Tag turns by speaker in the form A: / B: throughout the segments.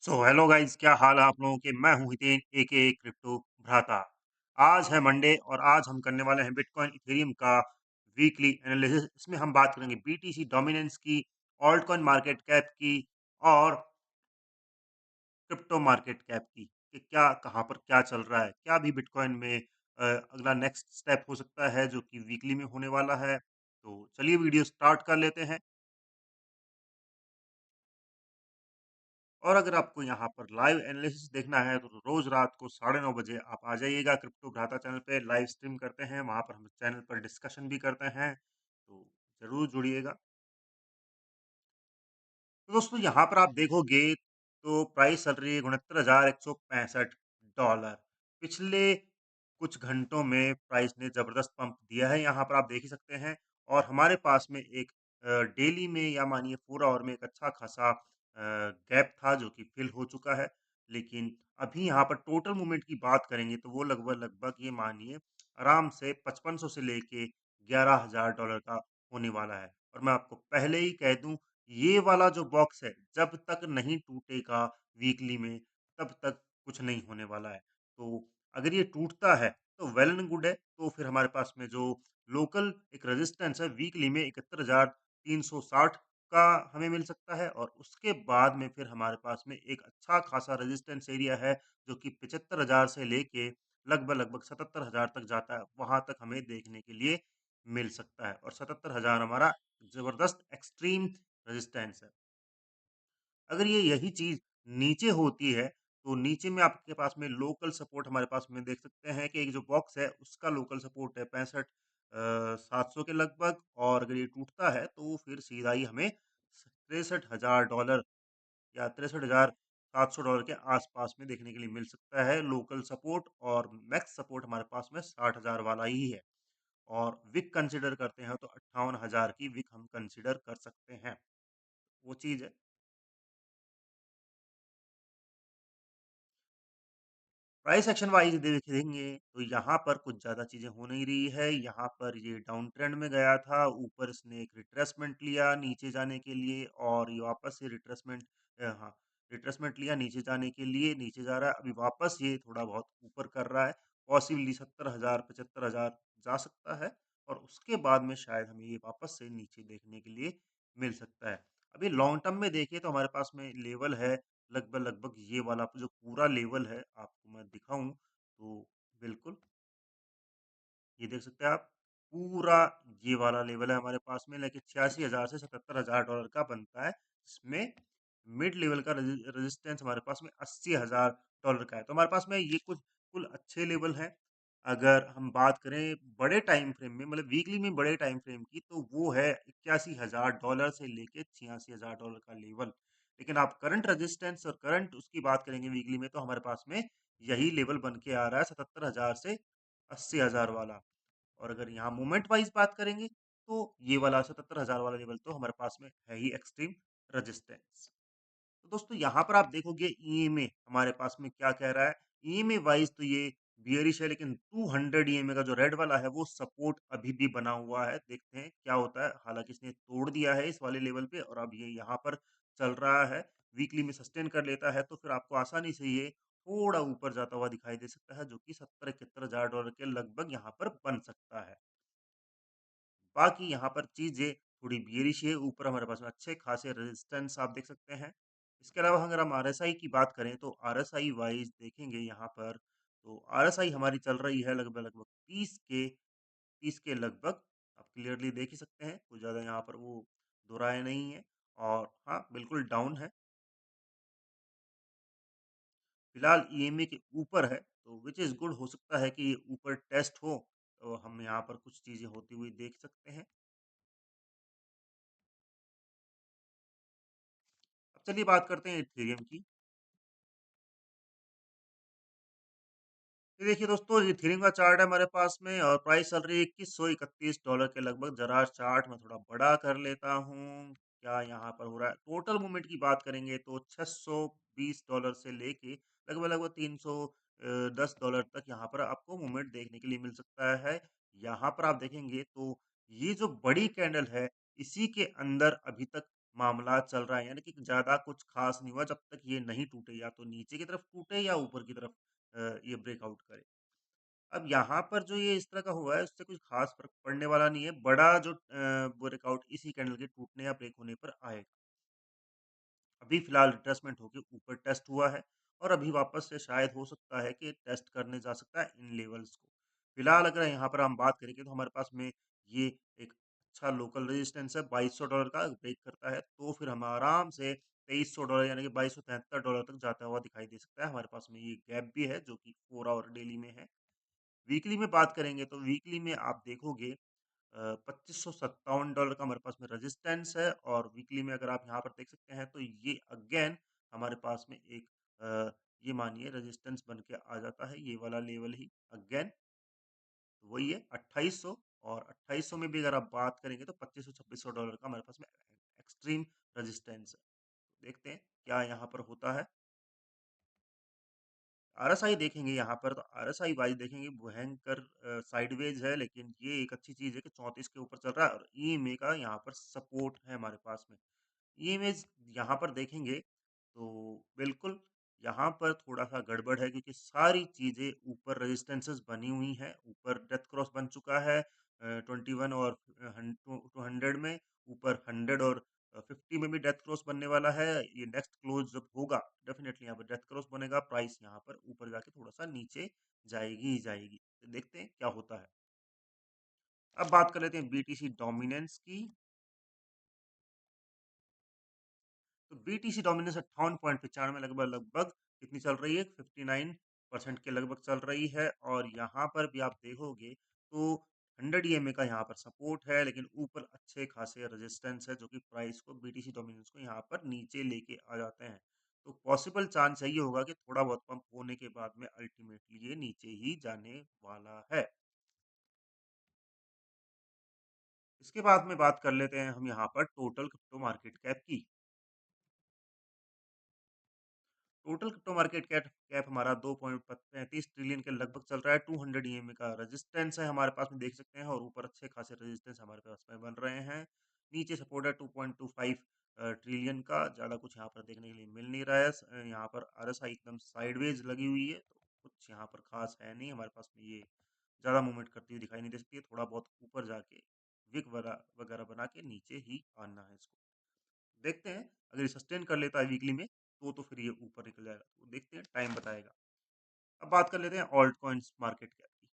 A: Hello guys, क्या हाल है आप लोगों के। मैं हूं हितेन एके क्रिप्टो भ्राता। आज है मंडे और आज हम करने वाले हैं बिटकॉइन इथेरियम का वीकली एनालिसिस। इसमें हम बात करेंगे बीटीसी डोमिनेंस की, ऑल्ट कॉइन मार्केट कैप की और क्रिप्टो मार्केट कैप की, कि क्या कहाँ पर क्या चल रहा है, क्या भी बिटकॉइन में अगला नेक्स्ट स्टेप हो सकता है जो कि वीकली में होने वाला है। तो चलिए वीडियो स्टार्ट कर लेते हैं। और अगर आपको यहाँ पर लाइव एनालिसिस देखना है तो रोज रात को 9:30 बजे आप आ जाइएगा। क्रिप्टो भ्राता चैनल पे लाइव स्ट्रीम करते हैं, वहाँ पर हम चैनल पर डिस्कशन भी करते हैं, तो जरूर जुड़िएगा। तो दोस्तों यहाँ पर आप देखोगे तो प्राइस चल रही है $69,165। पिछले कुछ घंटों में प्राइस ने जबरदस्त पंप दिया है, यहाँ पर आप देख ही सकते हैं। और हमारे पास में एक डेली में या मानिए 4 आवर में एक अच्छा खासा गैप था जो कि फिल हो चुका है। लेकिन अभी यहाँ पर टोटल मूवमेंट की बात करेंगे तो वो लगभग लगभग ये मानिए आराम से 5500 से लेके $11,000 का होने वाला है। और मैं आपको पहले ही कह दूं, ये वाला जो बॉक्स है जब तक नहीं टूटेगा वीकली में, तब तक कुछ नहीं होने वाला है। तो अगर ये टूटता है तो वेल एंड गुड है। तो फिर हमारे पास में जो लोकल एक रेजिस्टेंस है वीकली में 71,360 का हमें मिल सकता है। और उसके बाद में फिर हमारे पास में एक अच्छा खासा रेजिस्टेंस एरिया है जो कि 75,000 से लेके लगभग लगभग 77,000 तक जाता है। वहां तक हमें देखने के लिए मिल सकता है और 77,000 हमारा जबरदस्त एक्सट्रीम रेजिस्टेंस है। अगर ये यही चीज़ नीचे होती है, तो नीचे में आपके पास में लोकल सपोर्ट हमारे पास में देख सकते हैं कि एक जो बॉक्स है, उसका लोकल सपोर्ट है 65 700 के लगभग। और अगर ये टूटता है, तो फिर सीधा ही हमें $63,000 या $63,700 के आस-पास में देखने के लिए मिल सकता है लोकल सपोर्ट। और मैक्स सपोर्ट हमारे पास में 60,000 वाला ही है। और विक कंसीडर करते हैं, तो 58,000 की विक हम कंसीडर कर सकते हैं। वो चीज़ है। प्राइस एक्शन वाइज देखेंगे तो यहाँ पर कुछ ज़्यादा चीज़ें हो नहीं रही है। यहाँ पर ये डाउन ट्रेंड में गया था, ऊपर इसने एक रिट्रेसमेंट लिया नीचे जाने के लिए और ये वापस से रिट्रेसमेंट हाँ, रिट्रेसमेंट लिया नीचे जाने के लिए, नीचे जा रहा है। अभी वापस ये थोड़ा बहुत ऊपर कर रहा है, पॉसिबली 70,000 75,000 जा सकता है। और उसके बाद में शायद हमें ये वापस से नीचे देखने के लिए मिल सकता है। अभी लॉन्ग टर्म में देखिए तो हमारे पास में लेवल है लगभग लगभग ये वाला जो पूरा लेवल है, आपको मैं दिखाऊँ तो बिल्कुल, ये देख सकते हैं आप, पूरा ये वाला लेवल है हमारे पास में, लेकिन 86,000 से $77,000 का बनता है। इसमें मिड लेवल का रेजिस्टेंस हमारे पास में $80,000 का है। तो हमारे पास में ये कुछ कुल अच्छे लेवल हैं। अगर हम बात करें बड़े टाइम फ्रेम में, मतलब वीकली में बड़े टाइम फ्रेम की, तो वो है $81,000 से लेके $86,000 का लेवल। लेकिन आप करंट रेजिस्टेंस और करंट उसकी बात करेंगे वीकली में, तो हमारे पास में यही लेवल बन के आ रहा है 77,000 से 80,000 वाला। और अगर यहाँ मूवमेंट वाइज बात करेंगे तो ये वाला 77,000 वाला लेवल तो हमारे पास में है ही एक्सट्रीम रेजिस्टेंस। तो दोस्तों यहाँ पर आप देखोगे ईएमए हमारे पास में क्या कह रहा है। ईएमए वाइज तो ये बियरिश है, लेकिन 200 ईएमए का जो रेड वाला है वो सपोर्ट अभी भी बना हुआ है। देखते हैं क्या होता है। हालांकि इसने तोड़ दिया है इस वाले लेवल पे और अब ये यहाँ पर चल रहा है। वीकली में सस्टेन कर लेता है तो फिर आपको आसानी से ये थोड़ा ऊपर जाता हुआ दिखाई दे सकता है, जो कि 70-71,000 डॉलर के लगभग यहाँ पर बन सकता है। बाकी यहाँ पर चीज़ें थोड़ी बियरिश है, ऊपर हमारे पास में अच्छे खासे रेजिस्टेंस आप देख सकते हैं। इसके अलावा अगर हम आरएसआई की बात करें तो आरएसआई वाइज़ देखेंगे यहाँ पर, तो आरएसआई हमारी चल रही है लगभग लगभग 30 के लगभग। आप क्लियरली देख ही सकते हैं, कुछ ज़्यादा यहाँ पर वो दोहराया नहीं है। और हाँ, बिल्कुल डाउन है। फिलहाल ईएमए के ऊपर है, तो विच इज़ गुड। हो सकता है कि ये ऊपर टेस्ट हो, तो हम यहाँ पर कुछ चीज़ें होती हुई देख सकते हैं। अब चलिए बात करते हैं इथेरियम की। ये देखिए दोस्तों, इथेरियम का चार्ट है हमारे पास में और प्राइस चल रही है $2131 के लगभग। जरा चार्ट में थोड़ा बड़ा कर लेता हूँ, क्या यहाँ पर हो रहा है। टोटल मूवमेंट की बात करेंगे तो $620 से लेके लगभग लगभग $310 तक यहाँ पर आपको मूवमेंट देखने के लिए मिल सकता है। यहाँ पर आप देखेंगे तो ये जो बड़ी कैंडल है, इसी के अंदर अभी तक मामला चल रहा है, यानी कि ज़्यादा कुछ ख़ास नहीं हुआ जब तक ये नहीं टूटे, या तो नीचे की तरफ टूटे या ऊपर की तरफ ये ब्रेकआउट करे। अब यहाँ पर जो ये इस तरह का हुआ है, उससे कुछ ख़ास फ़र्क पड़ने वाला नहीं है, बड़ा जो ब्रेकआउट इसी कैंडल के टूटने या ब्रेक होने पर आएगा। अभी फ़िलहाल रिट्रेसमेंट होके ऊपर टेस्ट हुआ है और अभी वापस से शायद हो सकता है कि टेस्ट करने जा सकता है इन लेवल्स को। फ़िलहाल अगर यहाँ पर हम बात करेंगे तो हमारे पास में ये एक अच्छा लोकल रेजिस्टेंस है, $2200 का ब्रेक करता है तो फिर हम आराम से $2300 यानी कि $2273 तक जाता हुआ दिखाई दे सकता है। हमारे पास में ये गैप भी है जो कि 4 आवर डेली में है। वीकली में बात करेंगे तो वीकली में आप देखोगे $2557 का हमारे पास में रेजिस्टेंस है और वीकली में अगर आप यहाँ पर देख सकते हैं तो ये अगेन हमारे पास में एक ये मानिए रेजिस्टेंस बन के आ जाता है, ये वाला लेवल ही अगेन वही है 2800। और 2800 में भी अगर आप बात करेंगे तो $2500-2600 का हमारे पास में एक्सट्रीम रेजिस्टेंस है। देखते हैं क्या यहाँ पर होता है। आरएसआई देखेंगे यहाँ पर तो आरएसआई वाइज़ देखेंगे भयंकर साइडवेज है, लेकिन ये एक अच्छी चीज़ है कि 34 के ऊपर चल रहा है और ईएमए का यहाँ पर सपोर्ट है हमारे पास में। ईएमएस यहाँ पर देखेंगे तो बिल्कुल यहाँ पर थोड़ा-सा गड़बड़ है क्योंकि सारी चीज़ें ऊपर रेजिस्टेंसेस बनी हुई हैं, ऊपर डेथ क्रॉस बन चुका है 21 और 200 में, ऊपर 100 और 50 में भी डेथ क्रॉस बनने वाला है। ये नेक्स्ट क्लोज़ जब होगा डेफ़िनेटली यहाँ पर डेथ क्रॉस बनेगा, प्राइस यहाँ पर ऊपर जाके थोड़ा-सा नीचे जाएगी ही जाएगी। तो देखते हैं क्या होता है। अब बात कर लेते हैं बीटीसी डोमिनेंस की। तो बीटीसी डोमिनेंस 58.95 लगभग-लगभग कितनी चल रही है? 59% के लगभग चल रही है और यहाँ पर भी आप देखोगे तो 100 ईएमए का यहाँ पर सपोर्ट है, लेकिन ऊपर अच्छे खासे रेजिस्टेंस है जो कि प्राइस को बीटीसी डोमिनेंस को यहाँ पर नीचे लेके आ जाते हैं। तो पॉसिबल चांस यही होगा कि थोड़ा बहुत पंप होने के बाद में अल्टीमेटली ये नीचे ही जाने वाला है। इसके बाद में बात कर लेते हैं हम यहाँ पर टोटल क्रिप्टो मार्केट कैप की। Total crypto market cap cap हमारा 2.35 ट्रिलियन के लगभग चल रहा है। 200 ईएमए का रेजिस्टेंस है हमारे पास में देख सकते हैं और ऊपर अच्छे खासे रेजिस्टेंस हमारे पास में बन रहे हैं। नीचे सपोर्ट है 2.25 ट्रिलियन का, ज़्यादा कुछ यहाँ पर देखने के लिए मिल नहीं रहा है। यहाँ पर आरएसआई एकदम साइडवेज लगी हुई है, तो कुछ यहाँ पर खास है नहीं हमारे पास में, ये ज़्यादा मूवमेंट करती हुई दिखाई नहीं दे सकती है। थोड़ा बहुत ऊपर जाके विक वगैरह वगैरह बना के नीचे ही आना है इसको। देखते हैं अगर ये सस्टेन कर लेता है वीकली में तो फिर ये ऊपर निकल जाएगा, तो देखते हैं टाइम बताएगा। अब बात कर लेते हैं ऑल्ट कॉइन्स मार्केट कैप की।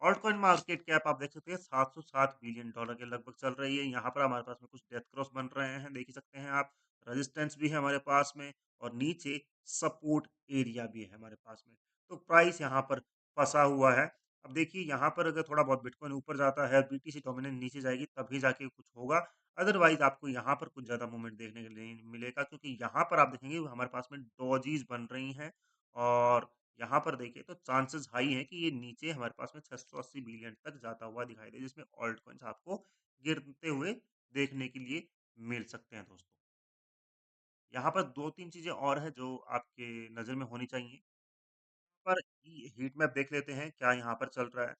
A: ऑल्ट कॉइन मार्केट कैप आप देख सकते हैं $707 बिलियन के लगभग चल रही है। यहाँ पर हमारे पास में कुछ डेथ क्रॉस बन रहे हैं, देख ही सकते हैं आप। रेजिस्टेंस भी है हमारे पास में और नीचे सपोर्ट एरिया भी है हमारे पास में। तो प्राइस यहाँ पर फंसा हुआ है। अब देखिए यहाँ पर अगर थोड़ा बहुत बिटकॉइन ऊपर जाता है, बीटीसी डोमिनेंस नीचे जाएगी तभी जाके कुछ होगा। अदरवाइज आपको यहाँ पर कुछ ज़्यादा मूवमेंट देखने के लिए नहीं मिलेगा, क्योंकि यहाँ पर आप देखेंगे हमारे पास में डॉजीज बन रही हैं और यहाँ पर देखिए तो चांसेस हाई है कि ये नीचे हमारे पास में 680 बिलियन तक जाता हुआ दिखाई दे, जिसमें ऑल्ट कॉइन्स आपको गिरते हुए देखने के लिए मिल सकते हैं दोस्तों। यहाँ पर 2-3 चीज़ें और हैं जो आपके नज़र में होनी चाहिए। पर हीट मैप देख लेते हैं क्या यहाँ पर चल रहा है।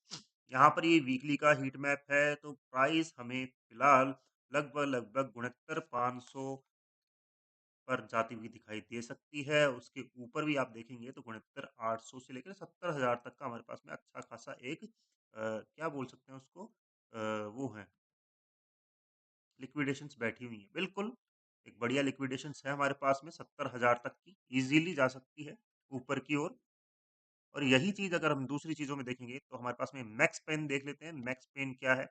A: यहाँ पर ये वीकली का हीट मैप है, तो प्राइस हमें फिलहाल लगभग-लगभग 69,500 पर जाती हुई दिखाई दे सकती है। उसके ऊपर भी आप देखेंगे तो 69,800 से लेकर 70,000 तक का हमारे पास में अच्छा खासा एक क्या बोल सकते हैं उसको, वो है लिक्विडेशंस बैठी हुई हैं। बिल्कुल, एक बढ़िया लिक्विडेशंस है हमारे पास में 70,000 तक की, ईज़िली जा सकती है ऊपर की ओर। और यही चीज़ अगर हम दूसरी चीज़ों में देखेंगे तो हमारे पास में मैक्स पेन देख लेते हैं। मैक्स पेन क्या है?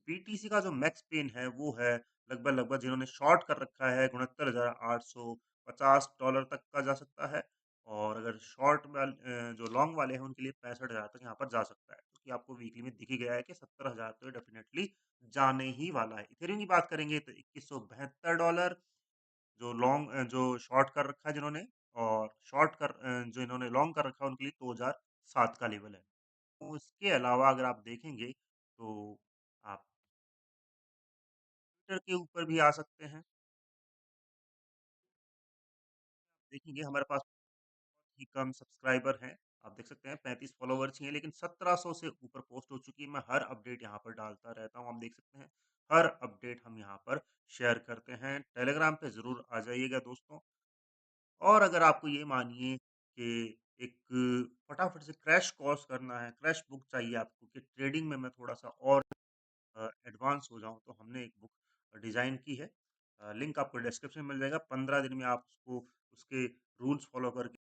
A: बीटीसी का जो मैक्स पेन है वो है लगभग-लगभग जिन्होंने शॉर्ट कर रखा है $69,850 तक का जा सकता है और अगर जो लॉन्ग वाले हैं उनके लिए 65,000 तक यहाँ पर जा सकता है। क्योंकि आपको वीकली में दिख ही गया है कि 70,000 तो डेफिनेटली जाने ही वाला है। इथेरियम की बात करेंगे तो $2172 जो शॉर्ट कर रखा है जिन्होंने, और जो इन्होंने लॉन्ग कर रखा है उनके लिए 2007 का लेवल है। तो इसके अलावा अगर आप देखेंगे तो आप ट्विटर के ऊपर भी आ सकते हैं। देखेंगे हमारे पास बहुत ही कम सब्सक्राइबर हैं। आप देख सकते हैं 35 फॉलोवर्स ही हैं, लेकिन 1700 से ऊपर पोस्ट हो चुकी है। मैं हर अपडेट यहाँ पर डालता रहता हूँ, आप देख सकते हैं। हर अपडेट हम यहाँ पर शेयर करते हैं। टेलीग्राम पे ज़रूर आ जाइएगा दोस्तों। और अगर आपको ये मानिए कि एक फटाफट से क्रैश कोर्स करना है, क्रैश बुक चाहिए आपको कि ट्रेडिंग में मैं थोड़ा-सा और एडवांस हो जाऊँ, तो हमने एक बुक डिज़ाइन की है। लिंक आपको डिस्क्रिप्शन में मिल जाएगा। 15 दिन में आप उसको उसके रूल्स फ़ॉलो करके